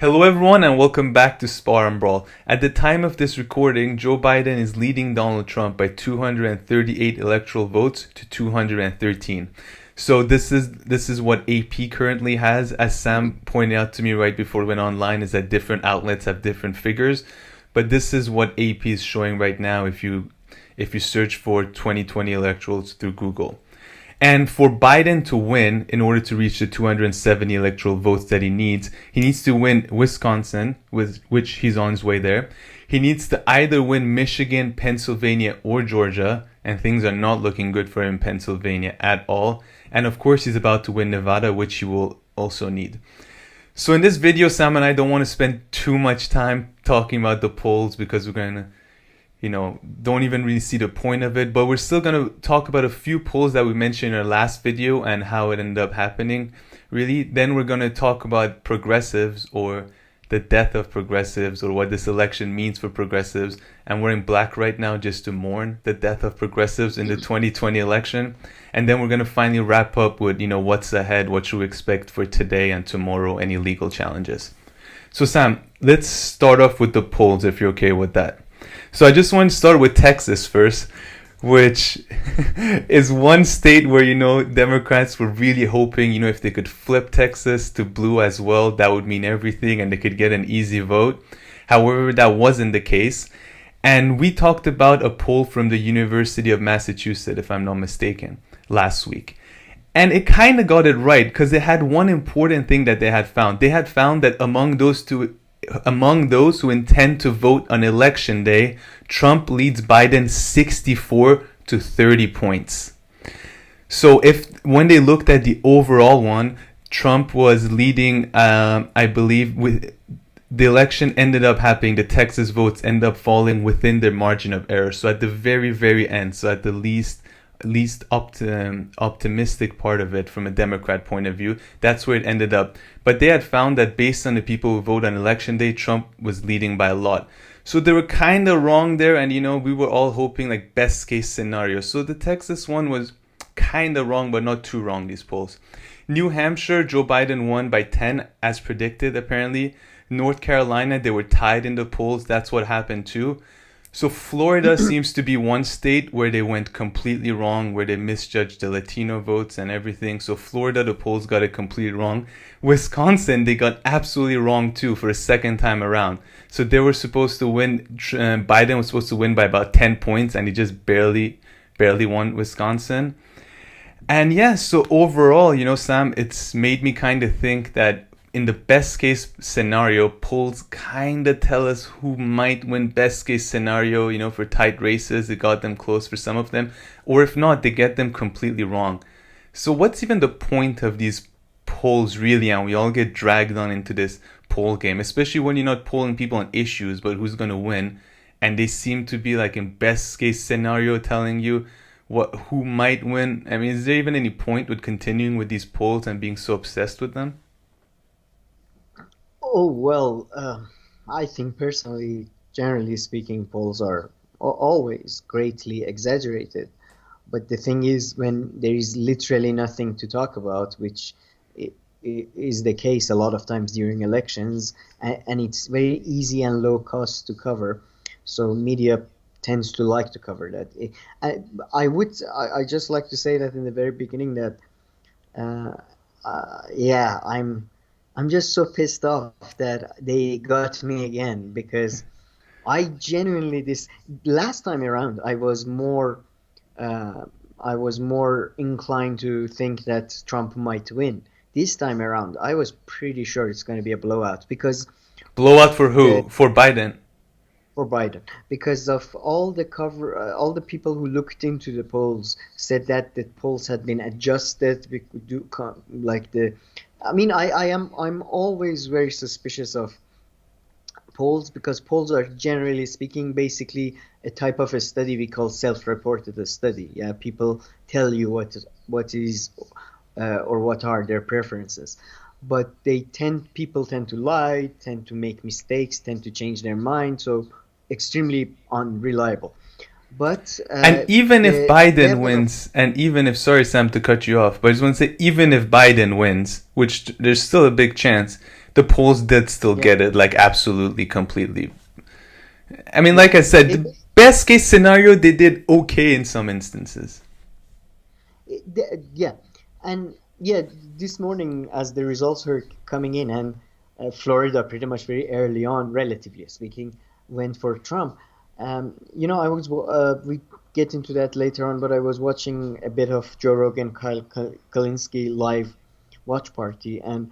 Hello everyone and welcome back to Spar&Brawl. At the time of this recording, Joe Biden is leading Donald Trump by 238 electoral votes to 213. So this is what AP currently has. As Sam pointed out to me right before we went online, is that different outlets have different figures, but this is what AP is showing right now if you search for 2020 electorals through Google. And for Biden to win, in order to reach the 270 electoral votes that he needs to win Wisconsin, with which he's on his way there. He needs to either win Michigan, Pennsylvania, or Georgia, and things are not looking good for him in Pennsylvania at all. And of course, he's about to win Nevada, which he will also need. So in this video, Sam and I don't want to spend too much time talking about the polls because we're going to don't even really see the point of it, but we're still going to talk about a few polls that we mentioned in our last video and how it ended up happening, really. Then we're going to talk about progressives, or the death of progressives, or what this election means for progressives. I'm wearing black right now just to mourn the death of progressives in the 2020 election. And then we're going to finally wrap up with, what's ahead, what should we expect for today and tomorrow, any legal challenges. So Sam, let's start off with the polls if you're okay with that. So I just want to start with Texas first, which is one state where, Democrats were really hoping, if they could flip Texas to blue as well, that would mean everything and they could get an easy vote. However, that wasn't the case. And we talked about a poll from the University of Massachusetts, if I'm not mistaken, last week. And it kind of got it right because they had one important thing that they had found. They had found that among those who intend to vote on election day, Trump leads Biden 64 to 30 points. So when they looked at the overall one, Trump was leading, I believe, with the election ended up happening, the Texas votes end up falling within their margin of error. So at the very, very end, so at the least optimistic part of it from a Democrat point of view, that's where it ended up. But they had found that based on the people who vote on election day, Trump was leading by a lot. So they were kind of wrong there, and we were all hoping like best case scenario. So the Texas one was kind of wrong, but not too wrong, these polls. New Hampshire, Joe Biden won by 10 as predicted apparently. North Carolina, they were tied in the polls. That's what happened too. So Florida seems to be one state where they went completely wrong, where they misjudged the Latino votes and everything. So Florida, the polls got it completely wrong. Wisconsin, they got absolutely wrong too for a second time around. So they were supposed to win, Biden was supposed to win by about 10 points and he just barely won Wisconsin. And yeah, so overall, Sam, it's made me kind of think that in the best case scenario, polls kind of tell us who might win best case scenario, for tight races. It got them close for some of them. Or if not, they get them completely wrong. So what's even the point of these polls really? And we all get dragged on into this poll game, especially when you're not polling people on issues, but who's going to win. And they seem to be like in best case scenario telling you who might win. I mean, is there even any point with continuing with these polls and being so obsessed with them? Oh, well, I think personally, generally speaking, polls are always greatly exaggerated. But the thing is, when there is literally nothing to talk about, which is the case a lot of times during elections, and it's very easy and low cost to cover, so media tends to like to cover that. I just like to say that in the very beginning that, yeah, I'm just so pissed off that they got me again, because I genuinely, this last time around I was more inclined to think that Trump might win. This time around I was pretty sure it's going to be a blowout, because Blowout for the who? For Biden. for Biden, because of all the people who looked into the polls said that the polls had been adjusted. We could do like the I mean, I'm always very suspicious of polls, because polls are, generally speaking, basically a type of a study we call self-reported study. Yeah, people tell you what is or what are their preferences, but people tend to lie, tend to make mistakes, tend to change their mind, so extremely unreliable. But And even if the Biden level of wins, and even if, sorry, Sam, to cut you off, but I just want to say, even if Biden wins, which there's still a big chance, the polls did still Yeah. get it, like, absolutely, completely. I mean, like I said, It, the best case scenario, they did okay in some instances. yeah, and yeah, this morning as the results were coming in, and Florida pretty much very early on, relatively speaking, went for Trump. We get into that later on, but I was watching a bit of Joe Rogan, Kyle Kalinske live watch party, and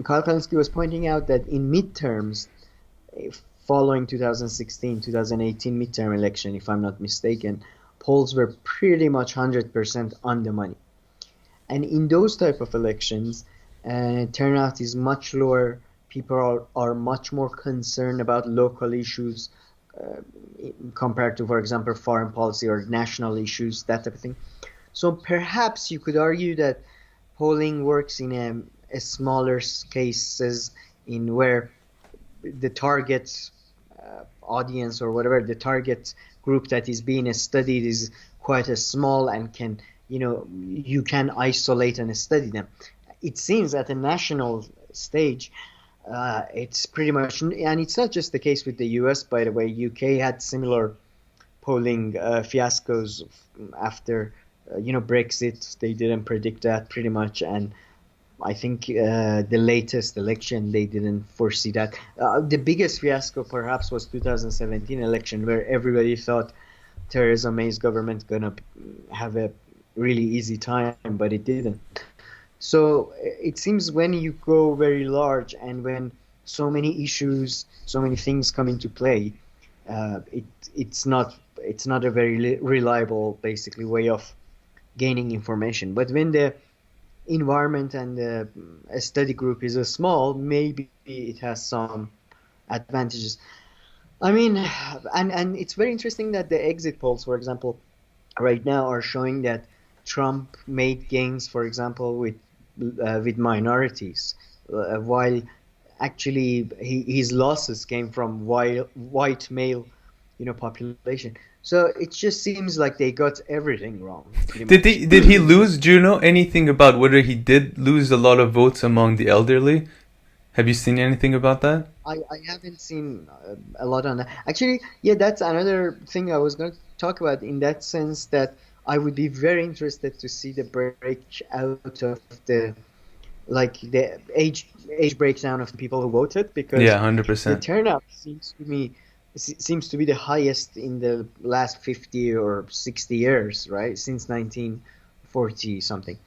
Kyle Kalinske was pointing out that in midterms, following 2016, 2018 midterm election, if I'm not mistaken, polls were pretty much 100% on the money. And in those type of elections, turnout is much lower. People are much more concerned about local issues uh, compared to, for example, foreign policy or national issues, that type of thing. So perhaps you could argue that polling works in a smaller cases in where the target audience or whatever the target group that is being studied is quite a small and can you can isolate and study them. It seems at a national stage it's pretty much, and it's not just the case with the US, by the way. UK had similar polling fiascos after Brexit. They didn't predict that pretty much, and I think the latest election they didn't foresee that. The biggest fiasco perhaps was 2017 election, where everybody thought Theresa May's government gonna have a really easy time, but it didn't. So it seems when you go very large and when so many issues, so many things come into play, it's not a very reliable basically way of gaining information. But when the environment and the study group is a small, maybe it has some advantages. I mean, and it's very interesting that the exit polls, for example, right now are showing that Trump made gains, for example, with minorities, while actually his losses came from white male, population. So it just seems like they got everything wrong, pretty much. Did he lose? Do you know anything about whether he did lose a lot of votes among the elderly? Have you seen anything about that? I haven't seen a lot on that. Actually, yeah, that's another thing I was going to talk about in that sense that I would be very interested to see the breakout of the the age breakdown of the people who voted, Yeah, because the 100%. turnout seems to be the highest in the last 50 or 60 years, right? Since 1940 something.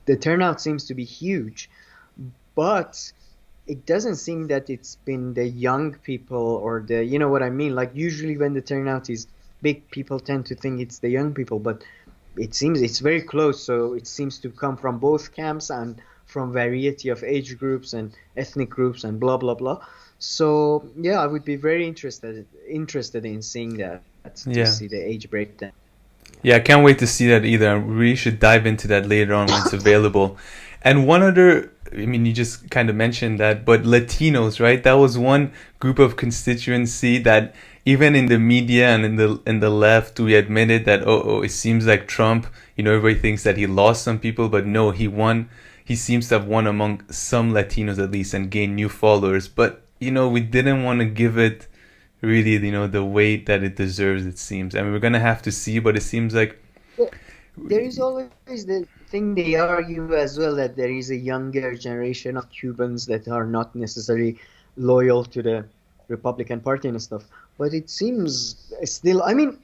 The turnout seems to be huge, but it doesn't seem that it's been the young people or you know what I mean? Like usually when the turnout is big, people tend to think it's the young people, but it seems it's very close. So it seems to come from both camps and from variety of age groups and ethnic groups and blah blah blah. So yeah, I would be very interested in seeing that, to Yeah. see the age breakdown. Yeah, I can't wait to see that either. We really should dive into that later on when it's available. And one other, I mean, you just kind of mentioned that, but Latinos, right? That was one group of constituency that even in the media and in the left, we admitted that, it seems like Trump, everybody thinks that he lost some people, but no, he won. He seems to have won among some Latinos at least and gained new followers. But, we didn't want to give it really, the weight that it deserves, it seems. I mean, we're going to have to see, but it seems like, There is always the thing they argue as well, that there is a younger generation of Cubans that are not necessarily loyal to the Republican Party and stuff. But it seems still, I mean,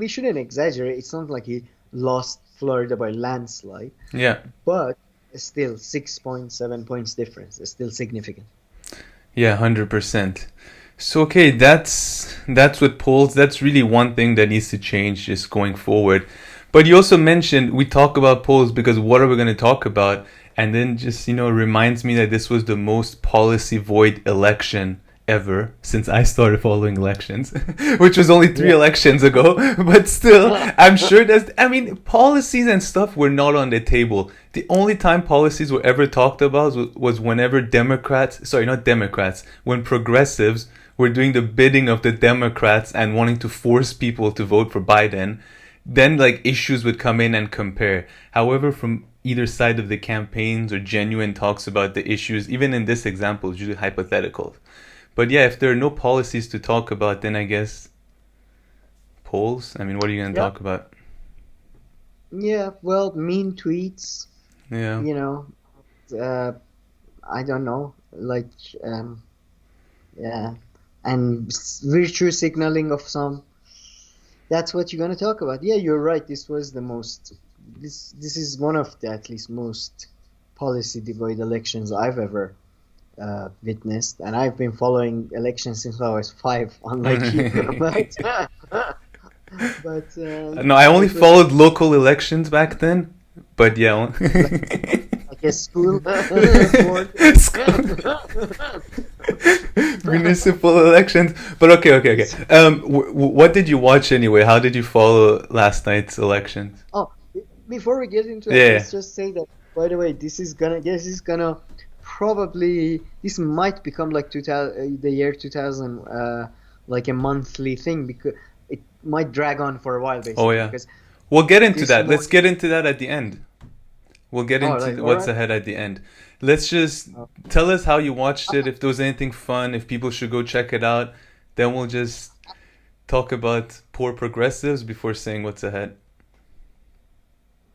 we shouldn't exaggerate. It's not like he lost Florida by landslide, yeah. but still 6.7 points difference is still significant. Yeah, 100%. So okay, that's what polls. That's really one thing that needs to change just going forward. But you also mentioned we talk about polls because what are we going to talk about? And then just reminds me that this was the most policy void election ever since I started following elections, which was only three Yeah. elections ago. But still, I'm sure that's. I mean, policies and stuff were not on the table. The only time policies were ever talked about was whenever Democrats, sorry, not Democrats, when progressives were doing the bidding of the Democrats and wanting to force people to vote for Biden. then like issues would come in and compare. However, from either side of the campaigns or genuine talks about the issues, even in this example, it's usually hypothetical. But yeah, if there are no policies to talk about, then I guess polls. I mean, what are you going to Yeah, talk about? yeah. Well, mean tweets, Yeah. you know, uh, I don't know, like, um, yeah, and virtue signaling of some. That's what you're gonna talk about. Yeah, you're right. This was the most. This is one of the at least most policy devoid elections I've ever witnessed, and I've been following elections since I was five, unlike you. But No, I yeah, only it was followed local elections back then. But yeah. like like a school board. Municipal elections. But okay. What did you watch anyway? How did you follow last night's elections? Oh, before we get into it, Yeah. let's just say that. By the way, this is gonna probably this might become like 2000, the year 2000, like a monthly thing because it might drag on for a while Oh basically yeah. because We'll get into this that. Let's morning. get into that at the end. We'll get All right, into all what's right. ahead at the end. Let's just Uh, tell us how you watched it, if there was anything fun, if people should go check it out. Then we'll just talk about poor progressives before saying what's ahead.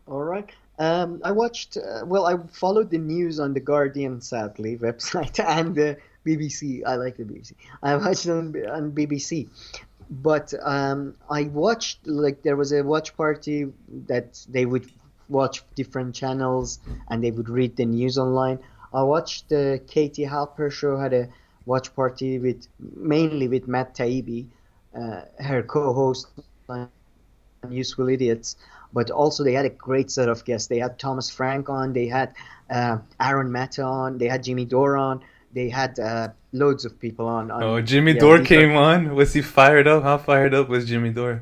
all right. I watched. Well, I followed the news on the Guardian, sadly, website and the BBC. I like the BBC. I watched it on BBC. But I watched like there was a watch party that they would watch different channels and they would read the news online. I watched the Katie Halper show had a watch party with mainly with Matt Taibbi, her co-host on Useful Idiots. But also they had a great set of guests. They had Thomas Frank on, they had Aaron Mata on, they had Jimmy Dore on, they had loads of people on. Oh, On Jimmy yeah, Dore these are came on. Was he fired up? How fired up was Jimmy Dore?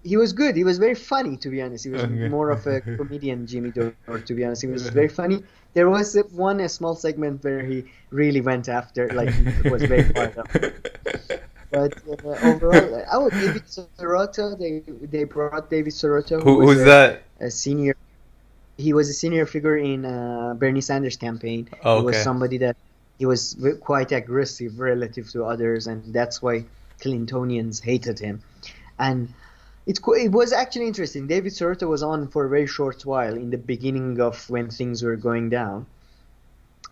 He was good. He was very funny, to be honest. He was Okay. more of a comedian, Jimmy Dore, to be honest. He was very funny. There was a small segment where he really went after, like he was very fired up. But overall, David Soroto. They brought David Soroto, who was Who's that? a senior. He was a senior figure in Bernie Sanders campaign. Oh, He was okay. somebody that he was quite aggressive relative to others, and that's why Clintonians hated him. And it was actually interesting. David Soroto was on for a very short while in the beginning of when things were going down,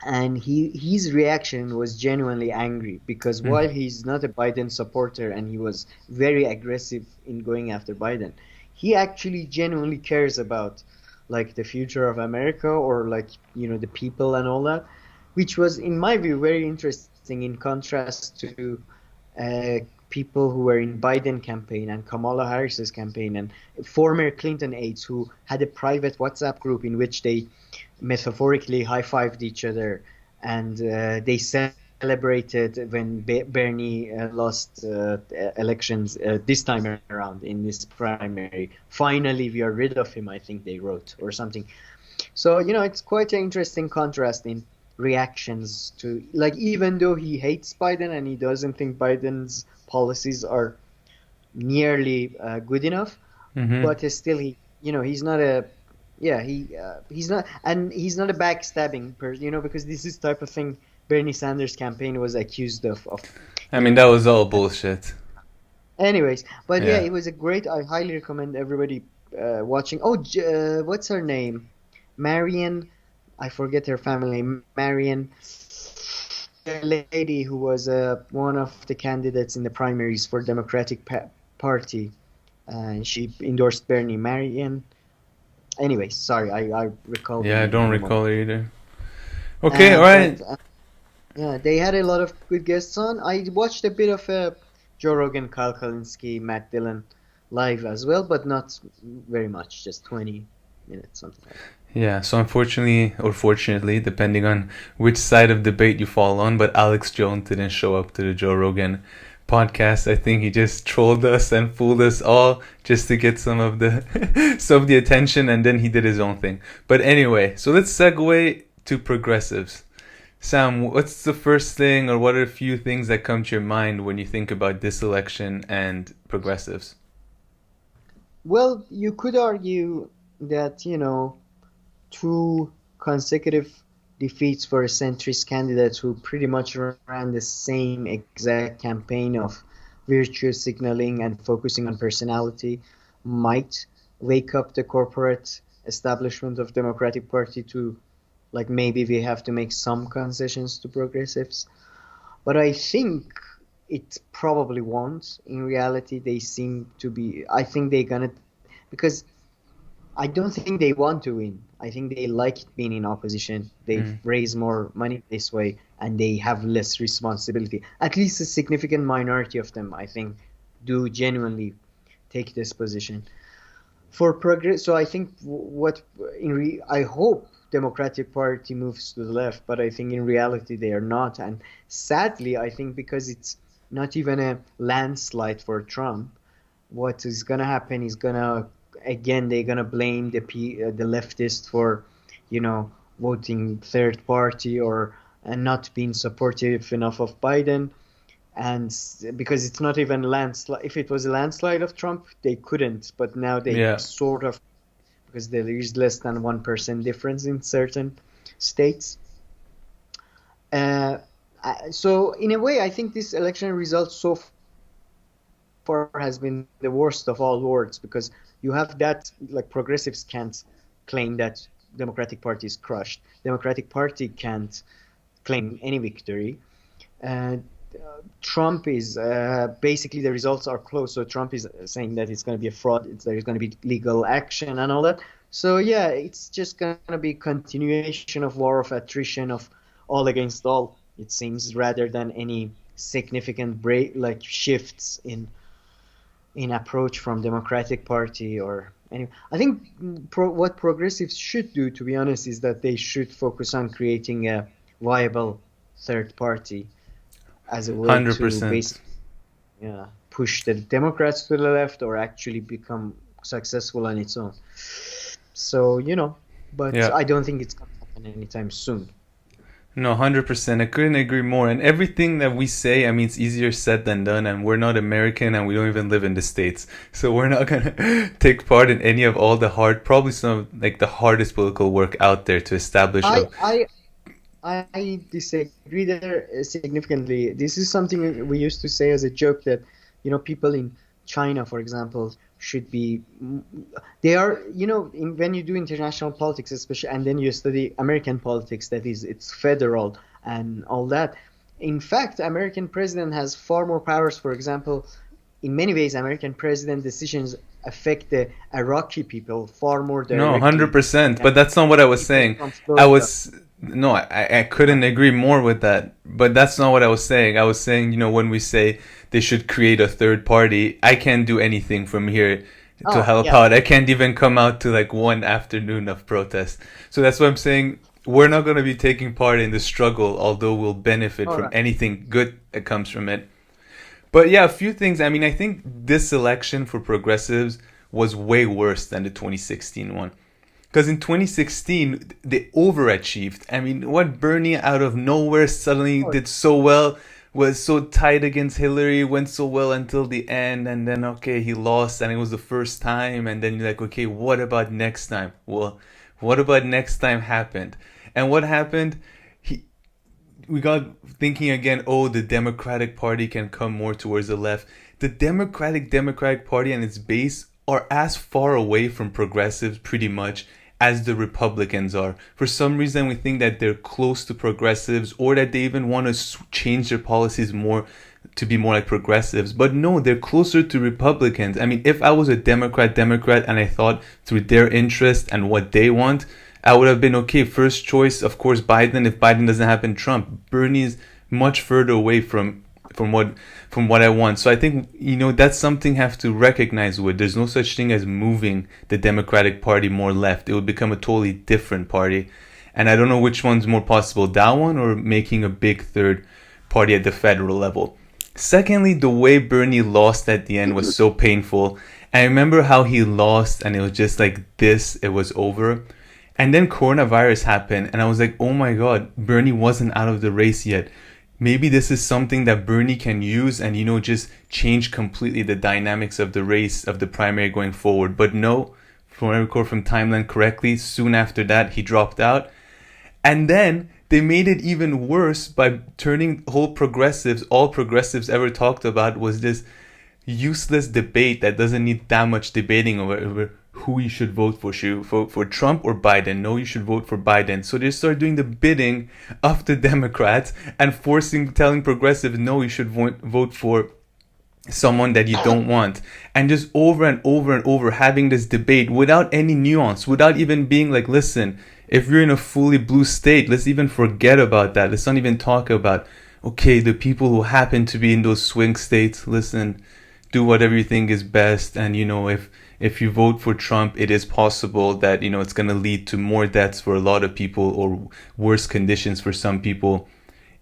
and his reaction was genuinely angry because while Mm. he's not a Biden supporter and he was very aggressive in going after Biden, he actually genuinely cares about like the future of America or like the people and all that, which was in my view very interesting in contrast to uh, people who were in Biden campaign and Kamala Harris's campaign and former Clinton aides who had a private WhatsApp group in which they metaphorically high-fived each other and they celebrated when Bernie lost elections this time around in this primary. Finally, we are rid of him, I think they wrote, or something. So, it's quite an interesting contrast in reactions to, like, even though he hates Biden and he doesn't think Biden's policies are nearly good enough, Mm-hmm. but still he's not a, yeah, he's not a backstabbing person, because this is type of thing Bernie Sanders campaign was accused of, I mean, that was all bullshit. anyways. But yeah, Yeah. it was a great. I highly recommend everybody watching. Oh, what's her name? Marion. I forget her family name. Marion, the lady who was one of the candidates in the primaries for Democratic Party, and she endorsed Bernie. Marion. Anyways, sorry, I recall the Yeah, I name don't in a moment. recall it either. Okay, all But right. yeah, they had a lot of good guests on. I watched a bit of Joe Rogan, Kyle Kalinske, Matt Dillon live as well, but not very much, just 20 minutes, something like that. Yeah, so unfortunately, or fortunately, depending on which side of debate you fall on, but Alex Jones didn't show up to the Joe Rogan podcast. I think he just trolled us and fooled us all just to get some of the some of the attention, and then he did his own thing. But anyway, so let's segue to progressives. Sam, what's the first thing, or what are a few things that come to your mind when you think about this election and progressives? Well, you could argue that, two consecutive defeats for a centrist candidate who pretty much ran the same exact campaign of virtue signaling and focusing on personality might wake up the corporate establishment of Democratic Party to, like, maybe we have to make some concessions to progressives. But I think it probably won't. In reality, they seem to be. I think they're gonna, because I don't think they want to win. I think they like being in opposition. They Mm. raise more money this way, and they have less responsibility. At least a significant minority of them, I think, do genuinely take this position for progress. So I think I hope Democratic Party moves to the left, but I think in reality they are not. And sadly, I think because it's not even a landslide for Trump, what is gonna happen is gonna again they're gonna blame the leftists for, voting third party or and not being supportive enough of Biden, and because it's not even landslide. If it was a landslide of Trump, they couldn't, but now they Yeah. sort of, because there is less than 1% difference in certain states. Uh, so in a way, I think this election result so far has been the worst of all worlds, because you have that, like, progressives can't claim that Democratic Party is crushed. Democratic Party can't claim any victory. Uh, Trump is basically the results are close. So Trump is saying that it's going to be a fraud. There's going to be legal action and all that. So yeah, it's just going to be continuation of war of attrition of all against all. It seems, rather than any significant break, like shifts in approach from Democratic Party or any. I think what progressives should do, to be honest, is that they should focus on creating a viable third party as a way to 100%. basically, yeah, push the Democrats to the left or actually become successful on its own. So, but Yeah. I don't think it's going to happen anytime soon. No, 100%. I couldn't agree more. And everything that we say, I mean, it's easier said than done. And we're not American and we don't even live in the States. So we're not going to take part in any of all the probably some of like the hardest political work out there to establish I a. I I disagree there significantly. This is something we used to say as a joke that, people in China, for example, should be. They are, when you do international politics, especially, and then you study American politics, that is, it's federal and all that. In fact, American president has far more powers. For example, in many ways, American president decisions affect the Iraqi people far more No, directly 100%. than But that's not what I was people saying. from I Florida. was. No, I couldn't agree more with that. But that's not what I was saying. I was saying, when we say they should create a third party, I can't do anything from here to Oh, help yeah. out. I can't even come out to like one afternoon of protest. So that's what I'm saying. We're not going to be taking part in the struggle, although we'll benefit All from right. anything good that comes from it. But yeah, a few things. I mean, I think this election for progressives was way worse than the 2016 one. Because in 2016, they overachieved. I mean, what Bernie out of nowhere suddenly Oh, did so well, was so tight against Hillary, went so well until the end, and then, okay, he lost, and it was the first time, and then you're like, okay, what about next time? Well, what about next time happened? And what happened? He, we got thinking again, oh, the Democratic Party can come more towards the left. The Democratic Party and its base are as far away from progressives pretty much as the Republicans are. For some reason, we think that they're close to progressives or that they even want to change their policies more to be more like progressives. But no, they're closer to Republicans. I mean, if I was a Democrat, and I thought through their interest and what they want, I would have been okay. First choice, of course, Biden. If Biden doesn't happen, Trump. Bernie's much further away from what from what I want. So I think that's something I have to recognize. With there's no such thing as moving the Democratic Party more left. It would become a totally different party, and I don't know which one's more possible, that one or making a big third party at the federal level. Secondly, the way Bernie lost at the end was so painful. I remember how he lost, and it was just like this. It was over. And then coronavirus happened, and I was like, oh my god, Bernie wasn't out of the race yet. maybe this is something that Bernie can use and, just change completely the dynamics of the race, of the primary going forward. But no, from what I recall from timeline correctly, soon after that, he dropped out. And then they made it even worse by turning all progressives ever talked about was this useless debate that doesn't need that much debating over who you should vote for. Should you vote for Trump or Biden? No, you should vote for Biden. So they start doing the bidding of the Democrats and telling progressives, no, you should vote for someone that you don't want. And just over and over and over having this debate without any nuance, without even being like, listen, if you're in a fully blue state, let's even forget about that. Let's not even talk about, okay, the people who happen to be in those swing states, listen, do whatever you think is best. And, if you vote for Trump, it is possible that, it's going to lead to more deaths for a lot of people or worse conditions for some people.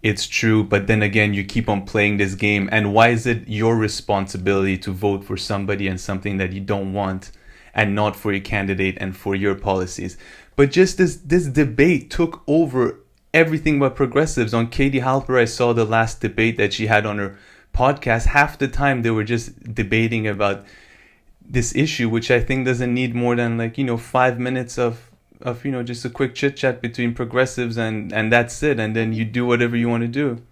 It's true. But then again, you keep on playing this game. And why is it your responsibility to vote for somebody and something that you don't want and not for your candidate and for your policies? But just this debate took over everything but progressives. On Katie Halper, I saw the last debate that she had on her podcast. Half the time they were just debating about this issue, which I think doesn't need more than 5 minutes of just a quick chit chat between progressives and that's it. And then you do whatever you want to do.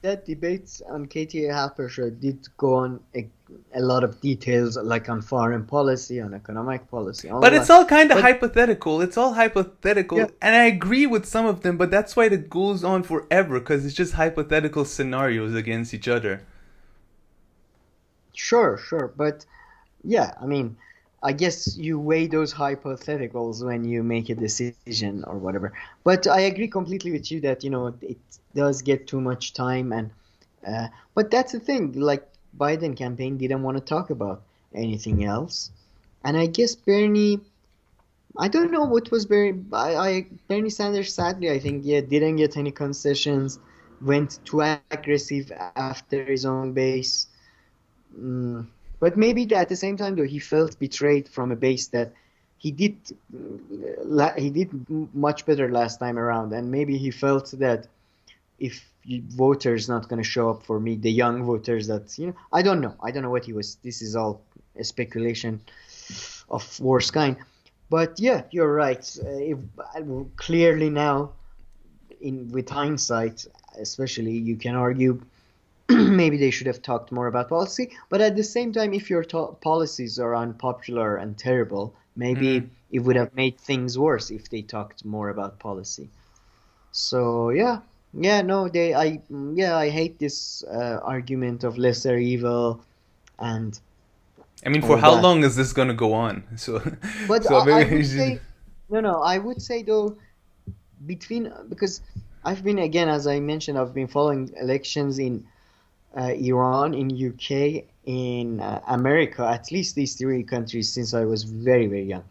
That debate on Katie Halper show did go on a lot of details, like on foreign policy, on economic policy. But it's all kind of hypothetical. It's all hypothetical. Yeah. And I agree with some of them, but that's why it goes on forever, because it's just hypothetical scenarios against each other. Sure. But yeah, I mean, I guess you weigh those hypotheticals when you make a decision or whatever. But I agree completely with you that, it does get too much time. And but that's the thing, like Biden campaign didn't want to talk about anything else. And I guess Bernie, I don't know what was Bernie Sanders, sadly, I think, didn't get any concessions, went too aggressive after his own base. But maybe at the same time, though, he felt betrayed from a base that he did much better last time around, and maybe he felt that if voters not going to show up for me, the young voters, that I don't know what he was. This is all a speculation of worst kind. But yeah, you're right. Clearly now, with hindsight, especially, you can argue. Maybe they should have talked more about policy, but at the same time, if your policies are unpopular and terrible, maybe it would have made things worse if they talked more about policy. So I hate this argument of lesser evil, and I mean, for how long is this going to go on? But I would say, I would say though, because I've been, again, as I mentioned, I've been following elections in Iran, in UK, in America, at least these three countries, since I was very, very young.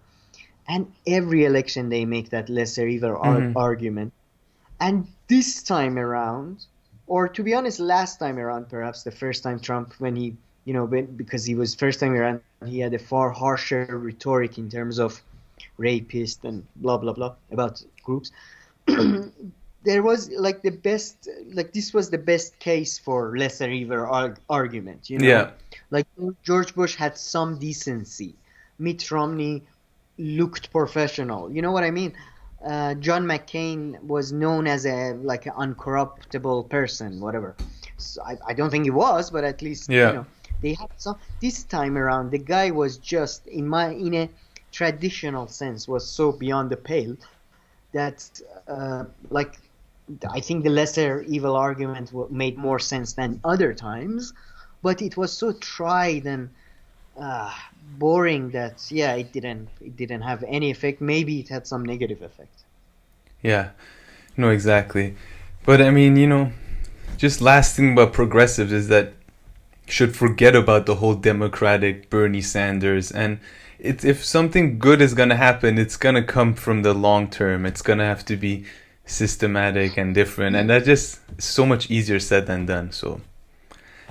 And every election they make that lesser evil argument. And this time around, or to be honest, last time around, perhaps the first time Trump, when he, because he was first time around, he had a far harsher rhetoric in terms of rapist and blah, blah, blah about groups. There was this was the best case for lesser evil argument, Yeah. Like George Bush had some decency. Mitt Romney looked professional. You know what I mean? John McCain was known as an uncorruptible person, whatever. So I don't think he was, but at least, they had some. This time around, the guy was just, in a traditional sense, was so beyond the pale that, I think the lesser evil argument made more sense than other times, but it was so tried and boring that it didn't have any effect. Maybe it had some negative effect. Yeah, no, exactly. But I mean, just last thing about progressives is that should forget about the whole Democratic Bernie Sanders, and if something good is gonna happen, it's gonna come from the long term. It's gonna have to be systematic and different, and that's just so much easier said than done. So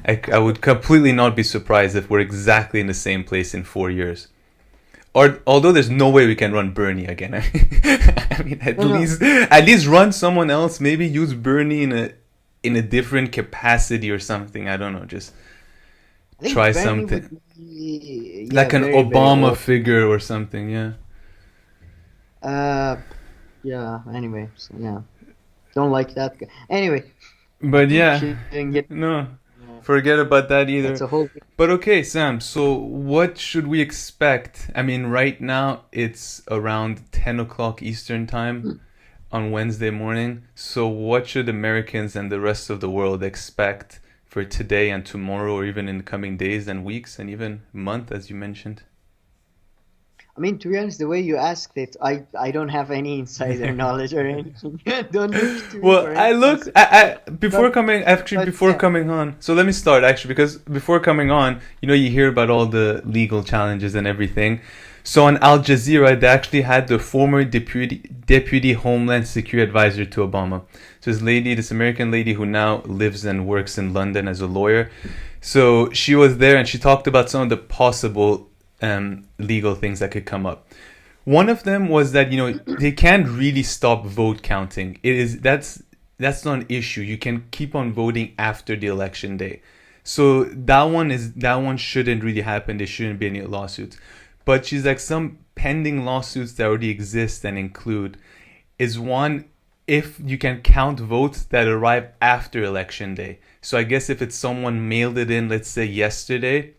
I would completely not be surprised if we're exactly in the same place in 4 years, or although there's no way we can run Bernie again. I mean, at least run someone else, maybe use Bernie in in a different capacity or something. I don't know, just I think try Bernie something would be, yeah, like an very, very Obama old. figure or something. Yeah. Uh, yeah, anyway, so yeah. Don't like that guy. Anyway, But yeah, she didn't get, no, yeah, forget about that that's either. a whole, But okay, Sam, so what should we expect? I mean, right now it's around 10 o'clock Eastern time on Wednesday morning. So what should Americans and the rest of the world expect for today and tomorrow, or even in the coming days and weeks and even month, as you mentioned? I mean, to be honest, the way you asked it, I don't have any insider knowledge or anything. Don't look to me Well, for I any looked answer. I before But coming actually but before yeah, coming on. So let me start actually because before coming on, you hear about all the legal challenges and everything. So on Al Jazeera, they actually had the former deputy Homeland Security advisor to Obama. So this American lady who now lives and works in London as a lawyer. So she was there and she talked about some of the possible legal things that could come up. One of them was that they can't really stop vote counting. That's not an issue. You can keep on voting after the election day. So that one shouldn't really happen. There shouldn't be any lawsuits. But she's like some pending lawsuits that already exist and include is one if you can count votes that arrive after election day. So I guess if it's someone mailed it in, let's say yesterday,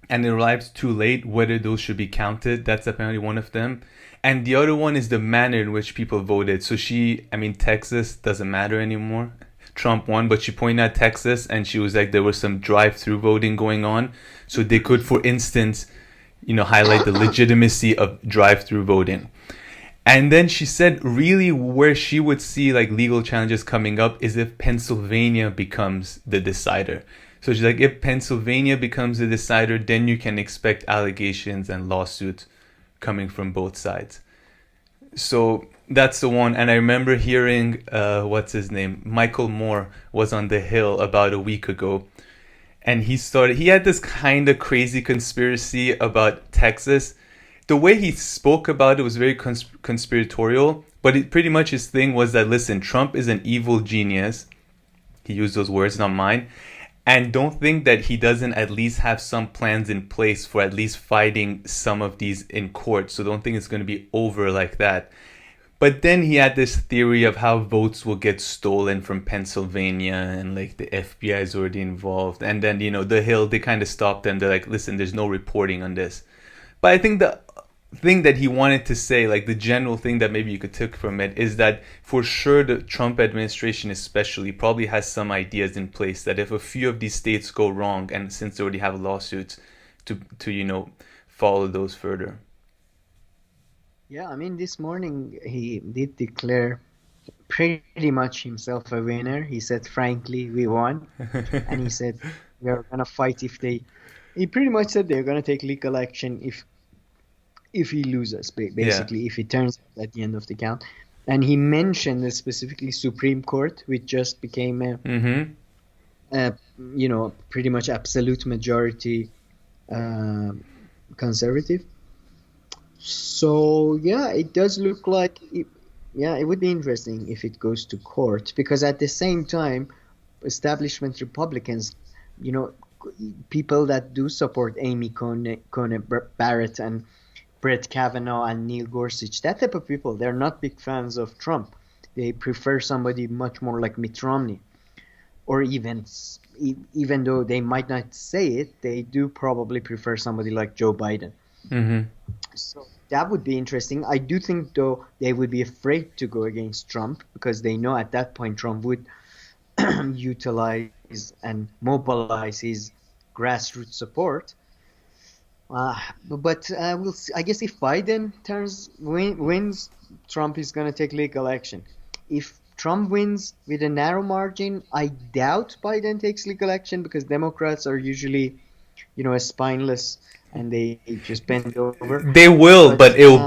and it arrives too late, whether those should be counted. That's apparently one of them. And the other one is the manner in which people voted. So Texas doesn't matter anymore. Trump won, but she pointed out Texas and she was like, there was some drive-through voting going on. So they could, for instance, highlight the legitimacy of drive-through voting. And then she said really where she would see like legal challenges coming up is if Pennsylvania becomes the decider. So she's like, if Pennsylvania becomes the decider, then you can expect allegations and lawsuits coming from both sides. So that's the one. And I remember hearing, what's his name? Michael Moore was on the Hill about a week ago. And he had this kind of crazy conspiracy about Texas. The way he spoke about it was very conspiratorial. But pretty much his thing was that, listen, Trump is an evil genius. He used those words, not mine. And don't think that he doesn't at least have some plans in place for at least fighting some of these in court. So don't think it's going to be over like that. But then he had this theory of how votes will get stolen from Pennsylvania and like the FBI is already involved. And then, the Hill, they kind of stopped them. They're like, listen, there's no reporting on this. But I think the thing that he wanted to say, like the general thing that maybe you could take from it, is that for sure the Trump administration especially probably has some ideas in place that if a few of these states go wrong, and since they already have lawsuits, to follow those further. yeah. I mean, this morning he did declare pretty much himself a winner. He said, "Frankly, we won," and he said, "We are gonna fight if they." He pretty much said they're gonna take legal action if he loses, Yeah. basically, if he turns out at the end of the count. And he mentioned specifically Supreme Court, which just became Mm-hmm. a pretty much absolute majority uh, conservative. So yeah, it does look like yeah, it would be interesting if it goes to court because at the same time, establishment Republicans, you know, people that do support Amy Coney Barrett and Brett Kavanaugh and Neil Gorsuch, that type of people, they're not big fans of Trump. They prefer somebody much more like Mitt Romney, or even though they might not say it, they do probably prefer somebody like Joe Biden. Mm-hmm. So that would be interesting. I do think, though, they would be afraid to go against Trump because they know at that point Trump would utilize and mobilize his grassroots support. But we'll see. I guess if Biden wins, Trump is going to take legal action. If Trump wins with a narrow margin, I doubt Biden takes legal action because Democrats are usually, spineless and they just bend over. They will, But but it will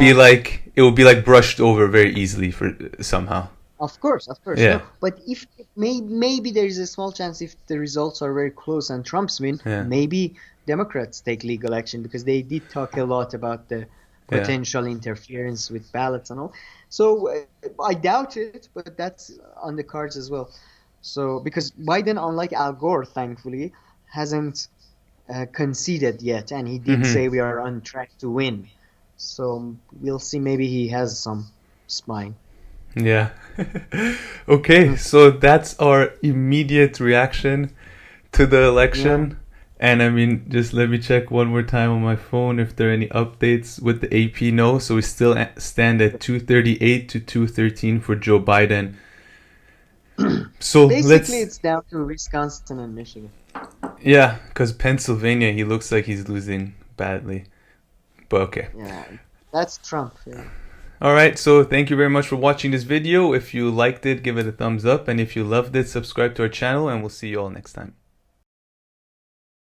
be like brushed over very easily for somehow. of course, Yeah. no. But if maybe there is a small chance if the results are very close and Trump's win, Yeah. maybe Democrats take legal action because they did talk a lot about the Yeah. potential interference with ballots and all. So I doubt it, but that's on the cards as well. So because Biden, unlike Al Gore, thankfully, hasn't conceded yet, and he did Hmm. say we are on track to win. So we'll see. Maybe he has some spine. Yeah. Okay, so that's our immediate reaction to the Yeah. election. And I mean, just let me check one more time on my phone if there are any updates with the AP. No, so we still stand at 238 to 213 for Joe Biden. So Basically, let's, it's down to Wisconsin and Michigan. yeah, because Pennsylvania, he looks like he's losing badly. But okay. Yeah, that's Trump. Yeah. Alright, so thank you very much for watching this video. If you liked it, give it a thumbs up. And if you loved it, subscribe to our channel, and we'll see you all next time.